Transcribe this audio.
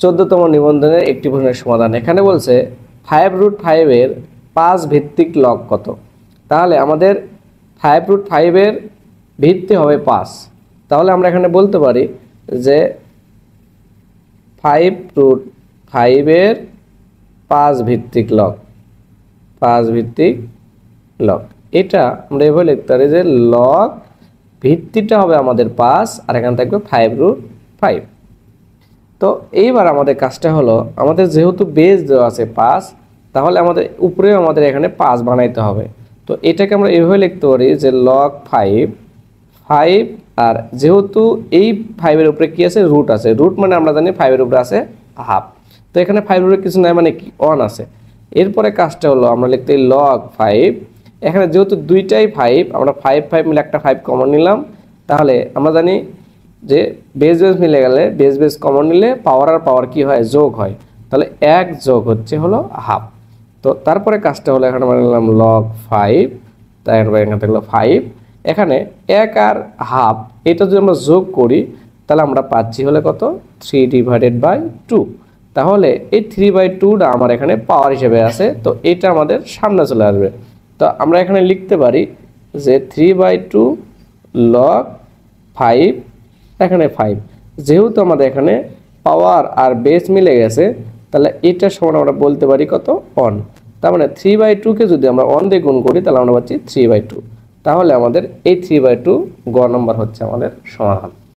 14তম নিবন্ধনের একটি প্রশ্নের সমাধান। এখানে বলছে 5√5 এর 5 ভিত্তিক লগ কত। তাহলে আমাদের 5√5 এর ভিত্তি হবে 5। তাহলে আমরা এখানে বলতে পারি যে 5√5 এর 5 ভিত্তিক লগ, 5 ভিত্তিক লগ। এটা আমরা এভাবে লিখতে পারি যে লগ ভিত্তিটা হবে আমাদের 5 আর এখানে থাকবে 5√5। তো এইবার আমাদের কাজটা হলো, আমাদের যেহেতু বেস দেওয়া আছে 5, তাহলে আমাদের উপরেও আমাদের এখানে 5 বানাইতে হবে। তো এটাকে আমরা এভাবে লিখতে পারি যে log 5 আর যেহেতু এই 5 এর উপরে কি আছে, রুট আছে। রুট মানে আমরা জানি 5 এর উপরে আছে হাফ। তো এখানে 5 এর উপরে কিছু নাই মানে কি 1 আছে। এরপরে কাজটা হলো আমরা লিখতে log 5, এখানে যেহেতু দুইটাই 5, আমরা 5 মিলে একটা 5 কমন নিলাম। তাহলে আমরা জানি যে বেস মিলে গেলে বেস কমন নিলে পাওয়ার আর পাওয়ার কি হয়, যোগ হয়। তাহলে 1 যোগ হচ্ছে হলো হাফ। তো তারপরে কাজটা হলো এখানে আমরা নিলাম log 5, তারপরে এখানে থাকলো 5, এখানে 1 আর হাফ এটা যদি আমরা যোগ করি তাহলে আমরা পাচ্ছি হলে কত, 3/2। তাহলে এই 3/2টা আমার এখানে পাওয়ার হিসেবে আছে, তো এটা আমাদের সামনে চলে আসবে। তো আমরা এখানে লিখতে পারি যে 3/2 log 5, এখানে 5। যেহেতু আমাদের এখানে পাওয়ার আর বেস মিলে গেছে, তাহলে এটা সমান আমরা বলতে পারি কত, 1। তার মানে 3/2কে যদি আমরা 1 দিয়ে গুণ করি তাহলে আমরা পাচ্ছি 3/2। তাহলে আমাদের এই 3/2 গ নম্বর হচ্ছে আমাদের সমাধান।